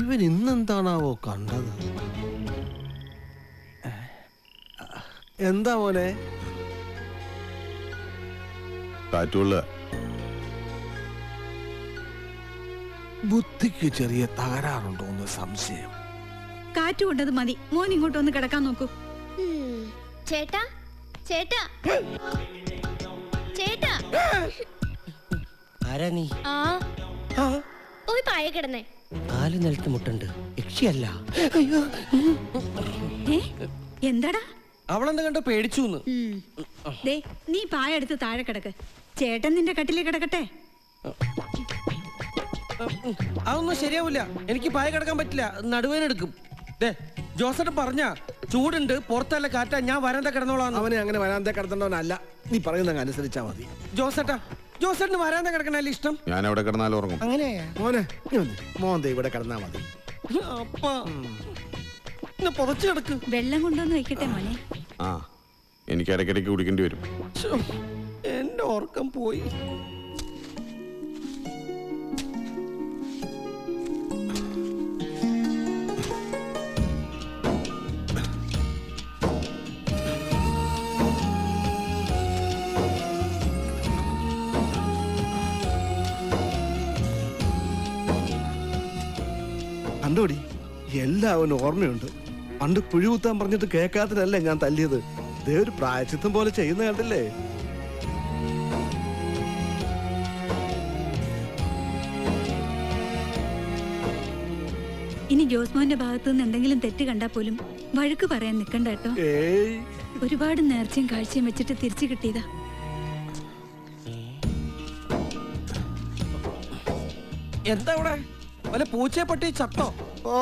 ഇവൻ ഇന്നെന്താണാവോ കണ്ടത്? എന്താ മോനെ? കാറ്റുള്ള ബുദ്ധിക്ക് ചെറിയ തകരാറുണ്ടോ എന്ന് സംശയം. കാറ്റ് കൊണ്ടത് മതി. മോൻ ഇങ്ങോട്ടൊന്ന് കിടക്കാൻ നോക്കൂ. ചേട്ടാ ചേട്ടാ ചേട്ടാ, ആരാ നീ? പോയി പായ കിടന്നേ. കാല് നിലത്ത് മുട്ടുണ്ട്. യക്ഷിയല്ല. എന്താടാ? അവളെന്താ കണ്ടോ പേടിച്ചു. ദേ, നീ പായ എടുത്ത് താഴെ കിടക്ക്. ചേട്ടൻ നിന്റെ കട്ടിലേ കിടക്കട്ടെ. അതൊന്നും ശരിയാവില്ല. എനിക്ക് പായ കിടക്കാൻ പറ്റില്ല. നടുവേനെടുക്കും. ജോസേട്ടൻ പറഞ്ഞ ചൂടുണ്ട്, പുറത്തല്ല കാറ്റാ, ഞാൻ വരാന്ത കിടന്നോളാം. അവനെ അങ്ങനെ വരാന്ത കിടത്തേണ്ടവനല്ല. നീ പറയുന്ന അനുസരിച്ചാ മതി. ജോസേട്ടന് വരാന്ത കിടക്കണല്ലേ ഇഷ്ടം? ഞാൻ എവിടെ കിടന്നാലും ഉറങ്ങും. അങ്ങനെയാ മോനെ? മോന്ത ഇവിടെ കിടന്നാ മതി. പുറച്ചു കിടക്ക്. വെള്ളം കൊണ്ടുവന്ന് വെക്കട്ടെ മോനെ. ആ, എനിക്ക് ഇടയ്ക്കിടയ്ക്ക് കുടിക്കേണ്ടി വരും. എന്റെ ഓർക്കം പോയി. കണ്ടോടി, എല്ലാവനും ഓർമ്മയുണ്ട്. പണ്ട് കുഴി കുത്താൻ പറഞ്ഞിട്ട് കേൾക്കാത്തതല്ലേ ഞാൻ തല്ലിയത്. ദേ ഒരു പ്രായച്ചിത്തം പോലെ ചെയ്യുന്ന കണ്ടില്ലേ? ഇനി ജോസ്മോന്റെ ഭാഗത്തു നിന്ന് എന്തെങ്കിലും തെറ്റ് കണ്ടാ പോലും വഴക്ക് പറയാൻ നിക്കണ്ട കേട്ടോ. ഒരുപാട് നേർച്ചയും കാഴ്ചയും വെച്ചിട്ട് തിരിച്ചു കിട്ടിയതാ. എന്താ ഇവിടെ വല്ല പൂച്ചയെ പട്ടി ചത്തോ? ഓ,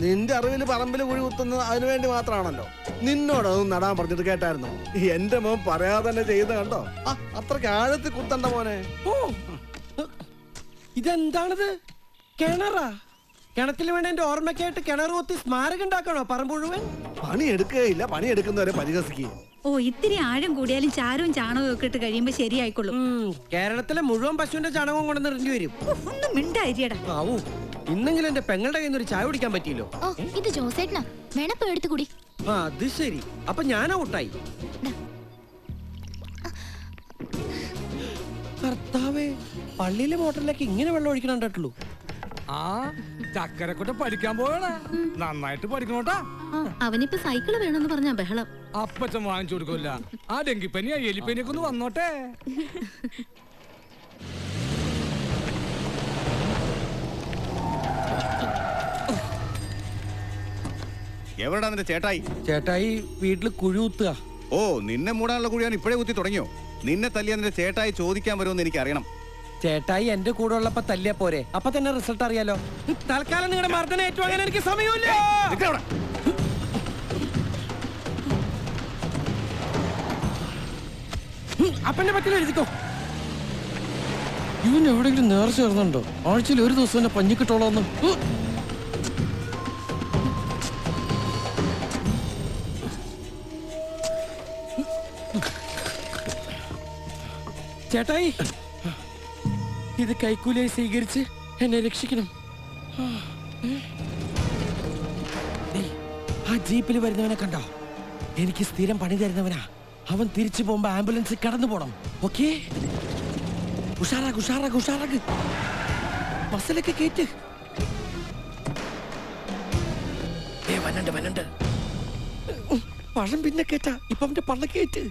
നിന്റെ അറിവില് പറമ്പില് കുഴി കുത്തുന്നത് അതിനു വേണ്ടി മാത്രമാണല്ലോ. നിന്നോടൊന്നും നടാൻ പറഞ്ഞിട്ട് കേട്ടായിരുന്നു? എന്റെ മോൻ പറയാതെ തന്നെ ചെയ്യുന്ന കണ്ടോ? അത്രയ്ക്ക് ആഴത്തിൽ കുത്തണ്ട മോനെ. ഓ, ഇതെന്താണിത്? കിണറാ? കിണറ്റിൽ വേണ്ട എന്റെ ഓർമ്മയ്ക്കായിട്ട് കിണർ കുത്തി സ്മാരകം ഉണ്ടാക്കണോ പറമ്പ് മുഴുവൻ? പണിയെടുക്കുകയില്ല, പണിയെടുക്കുന്നവരെ പരിഹസിക്കുകയും. ഓ, ഇത്തിരി ആഴം കൂടിയാലും ചാരവും ചാണകവും ഒക്കെ ഇട്ട് കഴിയുമ്പോ ശരിയായിക്കൊള്ളും. കേരളത്തിലെ മുഴുവൻ പശുവിന്റെ ചാണകം കൊണ്ട് നിറഞ്ഞു വരും. ഒന്നും മിണ്ടായിരിയടാ. ആവൂ, ഇന്നെങ്കിലും എന്റെ പെങ്ങളുടെ കയ്യിൽ നിന്ന് ഒരു ചായ കുടിക്കാൻ പറ്റിയല്ലോ. ഓ, ഇത് ജോസേട്ടനാ. വേണപ്പോ എടുത്തു കൂടി. ആ, അത് ശരി. അപ്പൊ ഞാൻ ഔട്ടായി. ഭർത്താവേ, പള്ളിയിലെ മോട്ടറിലേക്ക് ഇങ്ങനെ വെള്ളം ഒഴിക്കണുള്ളൂ. ആ, ചക്കരക്കുട്ട പഠിക്കാൻ പോയണ. നന്നായിട്ട് പഠിക്കണോട്ടാ. അവനിപ്പോ സൈക്കിള് വേണമെന്ന് പറഞ്ഞാ ബഹളം. അപ്പച്ചൻ വാങ്ങിച്ചു കൊടുക്കില്ല. ആ ഡെങ്കിപ്പനി എലിപ്പനിയൊക്കെ ഒന്ന് വന്നോട്ടെ. എവിടാ നിന്റെ ചേട്ടായി? ചേട്ടായി വീട്ടില് കുഴി കുത്തുക. ഓ, നിന്നെ മൂടാനുള്ള കുഴിയാണ് ഇപ്പോഴേ കുത്തി തുടങ്ങിയോ? നിന്നെ തല്ലിയ നിന്റെ ചേട്ടായി ചോദിക്കാൻ വരുമെന്ന് എനിക്ക് അറിയണം. ചേട്ടായി എന്റെ കൂടെ ഉള്ളപ്പോ തല്ലിയാ പോരെ? അപ്പൊ തന്നെ റിസൾട്ട് അറിയാലോ. തൽക്കാലം നിങ്ങളുടെ മർദ്ദനം ഏറ്റുവാങ്ങാൻ എനിക്ക് സമയമില്ല. അപ്പന്റെ പറ്റില്ല എഴുതിക്കോ. ഇവൻ എവിടെയെങ്കിലും നേർച്ച ചേർന്നുണ്ടോ? ആഴ്ചയിൽ ഒരു ദിവസം എന്നെ പഞ്ഞി കിട്ടോളാന്ന്. ചേട്ടായി, ഇത് കൈക്കൂലിയായി സ്വീകരിച്ച് എന്നെ രക്ഷിക്കണം. ആ ജീപ്പിൽ വരുന്നവനെ കണ്ടോ? എനിക്ക് സ്ഥിരം പണി തരുന്നവനാ. അവൻ തിരിച്ചു പോകുമ്പോ ആംബുലൻസ് കടന്നു പോണം. ഓക്കേ, ഉഷാറാക്ക് ഉഷാറാക്ക് ഉഷാറാക്ക്. ബസ്സിലൊക്കെ കേറ്റ്. വന്നുണ്ട്. പഴം പിന്നെ കേറ്റാ. ഇപ്പൊ അവന്റെ പള്ള കേറ്റ്.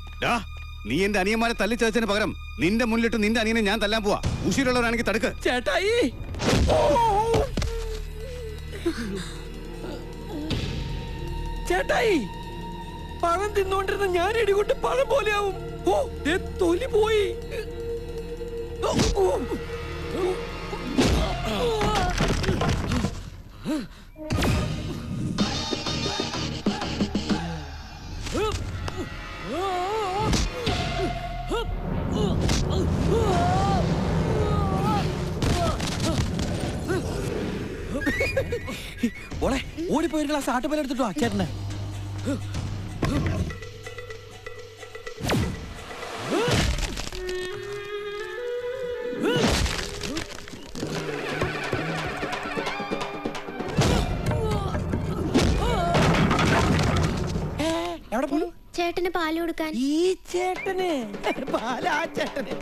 നീ എന്റെ അനിയന്മാരെ തല്ലിച്ചതിന് പകരം നിന്റെ മുന്നിലിട്ട് നിന്റെ അനിയനെ ഞാൻ തല്ലാൻ പോവാ. ഉശിരുള്ളവരാണെങ്കിൽ തടുക്ക്. ചേട്ടായി, ചേട്ടായി, പഴം തിന്നോണ്ടിരുന്ന ഞാൻ ഇടികൊണ്ട് പഴം പോലെയാവും. ഓ, തൊലി പോയി. ഓളെ ഓടിപ്പോയി ഒരു ഗ്ലാസ് ആട്ടുപാൽ എടുത്തിട്ടോ ചേട്ടന്. ചേട്ടന് പാല് കൊടുക്കാൻ. ഈ ചേട്ടന് പാലാ ചേട്ടന്.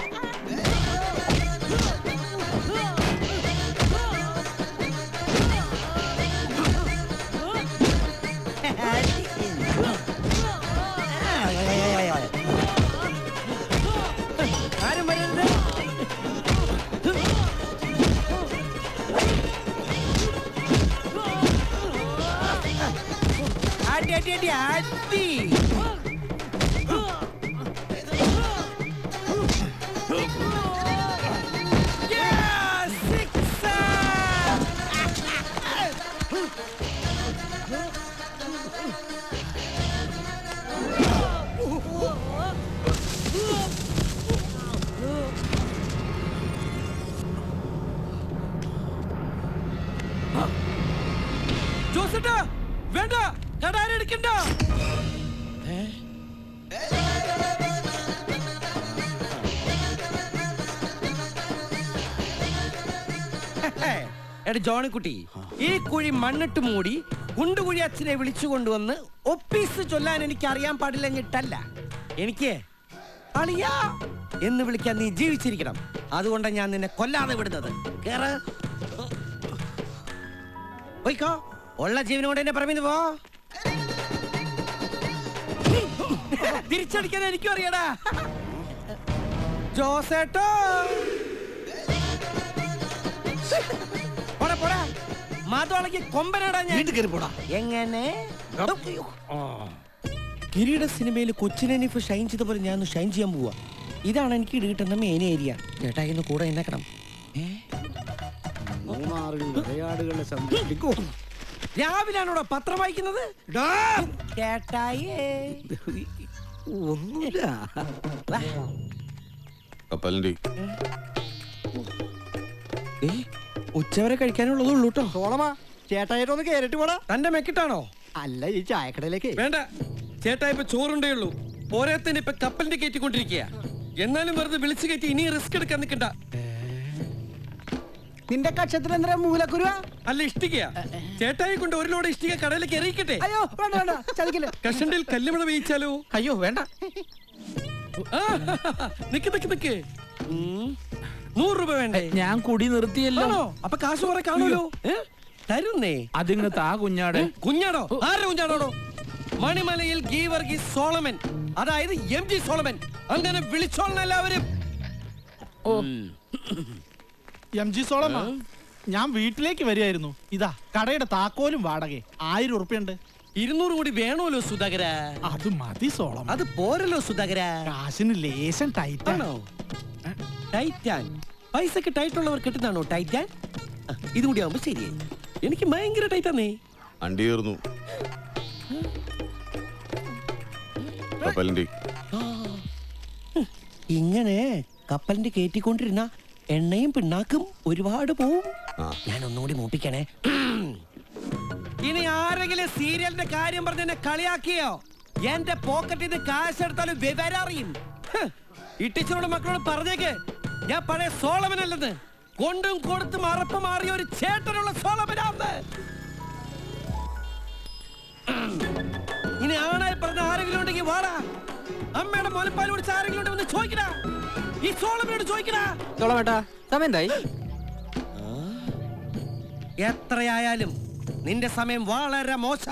ആരും വരുന്നുണ്ട്? അടി അടി അടി അടി. Yes, sixer! ജോസേട്ടാ വേണ്ട, കടാരെടുക്കണ്ട. എടാ ജോണിക്കുട്ടി, ഈ കുഴി മണ്ണിട്ട് മൂടി കുണ്ടുകുഴി അച്ഛനെ വിളിച്ചു കൊണ്ടുവന്ന് ഒപ്പീസ് ചൊല്ലാൻ എനിക്ക് അറിയാൻ പാടില്ലഞ്ഞിട്ടല്ല, എനിക്ക് അളിയാ എന്ന് വിളിക്കാൻ നീ ജീവിച്ചിരിക്കണം. അതുകൊണ്ടാണ് ഞാൻ നിന്നെ കൊല്ലാതെ വിടുന്നത്. കേറ്, പോയിക്കോ, ഉള്ള ജീവനോട് എന്നെ പറയുന്നത് പോ. തിരിച്ചടിക്കാൻ എനിക്കും അറിയടാ. ജോസേട്ടോ പോടാ പോടാ, മാതോളക്ക് കൊമ്പനാടാ ഞാൻ. എങ്ങനെ കിരീട സിനിമയിൽ കൊച്ചിനെനിഫ് ഷൈൻ ചെയ്ത പോലെ ഞാൻ ഷൈൻ ചെയ്യാൻ പോവാ. ഇതാണ് എനിക്ക് കിട്ടുന്ന മെയിൻ ഏരിയ. ചേട്ടാ ഇന്ന് കൂടെ എന്നേക്കണം. രാവിലാണോടാ പത്രം വായിക്കുന്നത്? ചേട്ടായേ ഒന്നുമില്ല. കപ്പലിന്റെ ഉച്ചവരെ കഴിക്കാനുള്ളതുള്ളൂ കേട്ടോ. സോളമാ ചേട്ടായിട്ടൊന്ന് കേറിട്ട് പോടാ. തന്റെ മെക്കിട്ടാണോ? അല്ല, ഈ ചായക്കടയിലേക്ക്. വേണ്ട, ചേട്ടാ ഇപ്പൊ ചോറുണ്ടേ ഉള്ളൂ. പോരാത്തിന് ഇപ്പൊ കപ്പലിന്റെ കയറ്റിക്കൊണ്ടിരിക്കുക. എന്നാലും വെറുതെ വിളിച്ചു കയറ്റി ഇനി റിസ്ക് എടുക്കാൻ നിൽക്കണ്ട. നിന്റെ കക്ഷത്തിൽ എന്താ മൂലക്കുരുവ? അല്ല, ഇഷ്ടിക. ചേട്ടായി കൊണ്ട് ഒരു ലോഡ് ഇഷ്ടിക കടയിലേക്ക് എറിയിക്കട്ടെ. അയ്യോ വേണ്ട വേണ്ട, ചതിക്കല്ലേ. കഷണ്ടിൽ കല്ലുമണ വേയിച്ചാലോ? അയ്യോ വേണ്ട. നിക്ക് നിക്ക് നിക്ക്, 100 രൂപ വേണ്ടേ? ഞാൻ കുടി നിർത്തിയല്ലോ. അപ്പൊ കാശ് കുറെ കാണുമല്ലോ. തരുന്നേ. അതിങ്ങ് താ കുഞ്ഞാടെ. കുഞ്ഞാടോ? ആരുടെ കുഞ്ഞാടോടോ? മണിമലയിൽ ഗീവർഗീസ് സോളമൻ, അതായത് MG സോളമൻ. അങ്ങനെ വിളിച്ചോളണം എല്ലാവരും. MG സോളമ, ഞാൻ വീട്ടിലേക്ക് വരികയായിരുന്നു. ഇതാ കടയുടെ താക്കോലും വാടക 1000 ഉറുപ്പിയുണ്ട്. 200 കൂടി വേണമല്ലോ സുധാകര. അത് മതി സോളമ. അത് പോരല്ലോ സുധാകര. കാശിന് ലേശം ടൈറ്റാണോ? ടൈറ്റാൻ പൈസക്ക് ടൈറ്റുള്ളവർ കിട്ടുന്നതാണോ ടൈറ്റാൻ? ഇത് കൂടി ആവുമ്പോ ശരിയായി. എനിക്ക് ഭയങ്കര ടൈറ്റാന്നേ. അണ്ടി തീർന്നു. കപ്പലിന്റെ ഇങ്ങനെ കപ്പലിന്റെ കയറ്റിക്കൊണ്ടിരുന്ന എണ്ണയും പിണ്ണാക്കും ഒരുപാട് പോവും. ഞാൻ ഒന്നുകൂടി മൂപ്പിക്കണേ. ഇനി ആരെങ്കിലും സീരിയലിന്റെ കാര്യം പറഞ്ഞ് എന്നെ കളിയാക്കിയോ, എന്റെ പോക്കറ്റിൽ നിന്ന് കാശ് എടുത്താലും വിവരം അറിയും. ഇട്ടിച്ചോട് മക്കളോട് പറഞ്ഞേക്ക്, ഞാൻ പഴയ സോളമനല്ലെന്ന്. കൊണ്ടും കൊടുത്തും അറപ്പ് മാറിയ ഒരു ചേട്ടനുള്ള സോളമനാന്ന്. ഇനി ആണായി പറഞ്ഞ ആരെങ്കിലും ഉണ്ടെങ്കിൽ വാടാ. അമ്മയുടെ മുലപ്പാൽ കുടിച്ച് ആരെങ്കിലും ഉണ്ടെന്ന് ചോദിക്കടാ. ഈ സോളമനോട് ചോദിക്കടാ. എത്രയായാലും നിന്റെ സമയം വളരെ മോശ.